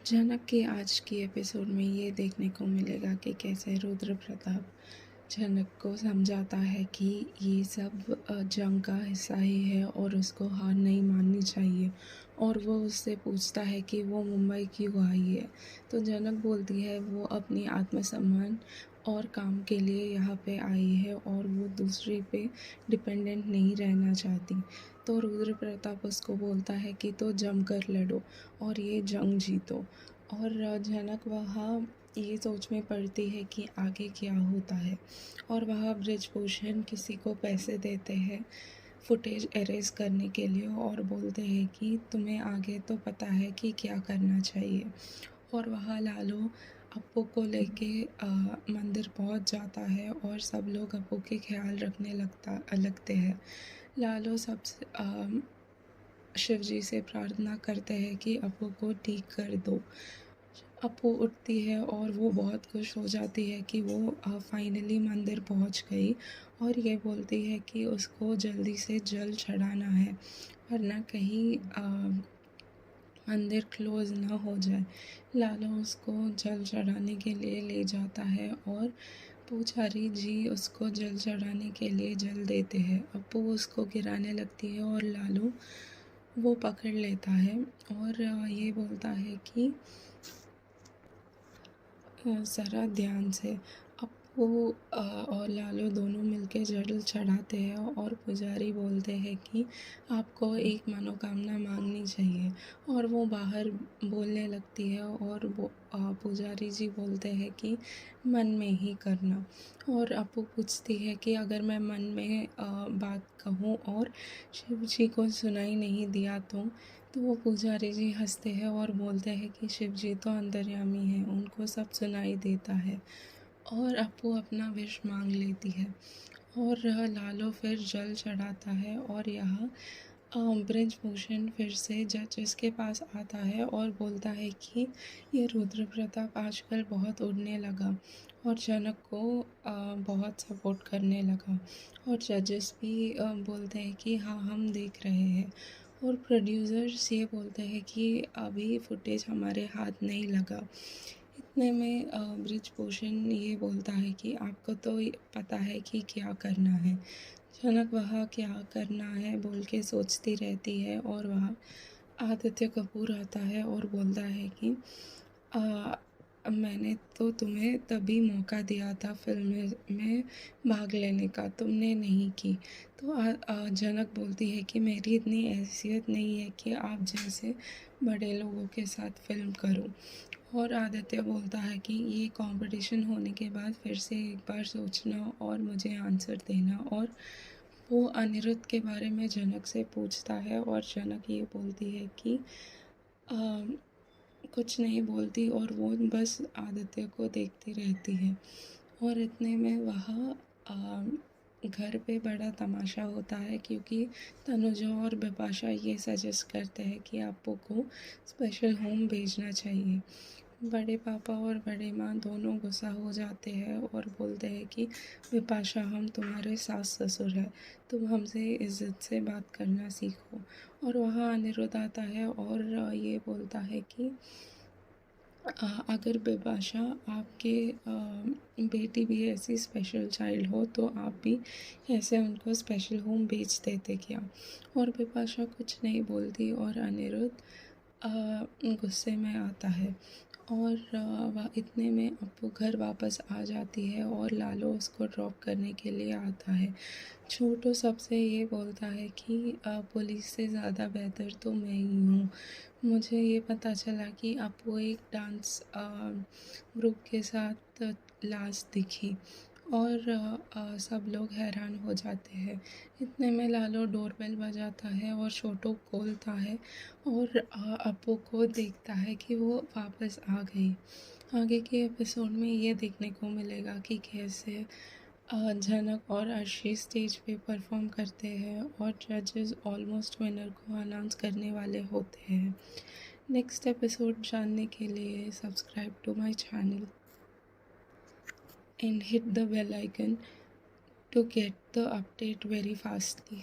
जनक के आज की एपिसोड में ये देखने को मिलेगा कि कैसे रुद्र प्रताप जनक को समझाता है कि ये सब जंग का हिस्सा ही है और उसको हार नहीं माननी चाहिए। और वो उससे पूछता है कि वो मुंबई क्यों आई है। तो जनक बोलती है वो अपनी आत्मसम्मान और काम के लिए यहाँ पे आई है और वो दूसरे पे डिपेंडेंट नहीं रहना चाहती। तो रुद्र प्रताप उसको बोलता है कि तो जमकर लड़ो और ये जंग जीतो। और जनक वहाँ ये सोच में पड़ती है कि आगे क्या होता है। और वह बृजभूषण किसी को पैसे देते हैं फुटेज एरेज करने के लिए और बोलते हैं कि तुम्हें आगे तो पता है कि क्या करना चाहिए। और वह लालू अप्पू को लेके मंदिर पहुंच जाता है और सब लोग अप्पू के ख्याल रखने लगते हैं। लालू शिव जी से प्रार्थना करते हैं कि अप्पू को ठीक कर दो। अप्पू उठती है और वो बहुत खुश हो जाती है कि वो फाइनली मंदिर पहुंच गई और ये बोलती है कि उसको जल्दी से जल चढ़ाना है वरना कहीं मंदिर क्लोज ना हो जाए। लालू उसको जल चढ़ाने के लिए ले जाता है और पुजारी जी उसको जल चढ़ाने के लिए जल देते हैं। अप्पू उसको गिराने लगती है और लालू वो पकड़ लेता है और ये बोलता है कि ज़रा ध्यान से। अप्पू और लालू दोनों मिलके जल चढ़ाते हैं और पुजारी बोलते हैं कि आपको एक मनोकामना मांगनी चाहिए। और वो बाहर बोलने लगती है और वो पुजारी जी बोलते हैं कि मन में ही करना। और अप्पू पूछती है कि अगर मैं मन में बात कहूँ और शिव जी को सुनाई नहीं दिया तो वो पुजारी जी हंसते हैं और बोलते हैं कि शिव जी तो अंतर्यामी हैं, उनको सब सुनाई देता है। और अप्पू अपना विश मांग लेती है और लालू फिर जल चढ़ाता है और यहाँ बृजभूषण फिर से जजेस के पास आता है और बोलता है कि ये रुद्र प्रताप आजकल बहुत उड़ने लगा और जनक को बहुत सपोर्ट करने लगा। और जजेस भी बोलते हैं कि हाँ हम देख रहे हैं। और प्रोड्यूसर्स ये बोलते हैं कि अभी फुटेज हमारे हाथ नहीं लगा। इतने में बृजभूषण ये बोलता है कि आपको तो पता है कि क्या करना है। जनक वह क्या करना है बोल के सोचती रहती है और वह आदित्य कपूर आता है और बोलता है कि मैंने तो तुम्हें तभी मौका दिया था फिल्म में भाग लेने का, तुमने नहीं की। तो जनक बोलती है कि मेरी इतनी हैसियत नहीं है कि आप जैसे बड़े लोगों के साथ फिल्म करूं। और आदित्य बोलता है कि ये कंपटीशन होने के बाद फिर से एक बार सोचना और मुझे आंसर देना। और वो अनिरुद्ध के बारे में जनक से पूछता है और जनक ये बोलती है कि कुछ नहीं बोलती और वो बस आदित्य को देखती रहती है। और इतने में वह घर पे बड़ा तमाशा होता है क्योंकि तनुजा और बिपाशा ये सजेस्ट करते हैं कि आपको को स्पेशल होम भेजना चाहिए। बड़े पापा और बड़े माँ दोनों गुस्सा हो जाते हैं और बोलते हैं कि बिपाशा हम तुम्हारे सास ससुर हैं, तुम हमसे इज्जत से बात करना सीखो। और वहाँ अनिरुद्ध आता है और ये बोलता है कि अगर बिपाशा आपके बेटी भी ऐसी स्पेशल चाइल्ड हो तो आप भी ऐसे उनको स्पेशल होम भेज देते क्या। और बिपाशा कुछ नहीं बोलती और अनिरुद्ध गुस्से में आता है। और वह इतने में अप्पू घर वापस आ जाती है और लालू उसको ड्रॉप करने के लिए आता है। छोटू सबसे ये बोलता है कि पुलिस से ज़्यादा बेहतर तो मैं ही हूँ। मुझे ये पता चला कि अप्पू एक डांस ग्रुप के साथ लास्ट दिखी और सब लोग हैरान हो जाते हैं। इतने में लालू डोरबेल बजाता है और छोटू खोलता है और अप्पू को देखता है कि वो वापस आ गई। आगे के एपिसोड में ये देखने को मिलेगा कि कैसे जनक और अर्शी स्टेज पे परफॉर्म करते हैं और जजेस ऑलमोस्ट विनर को अनाउंस करने वाले होते हैं। नेक्स्ट एपिसोड जानने के लिए subscribe to my channel and hit the bell icon to get the update very fastly.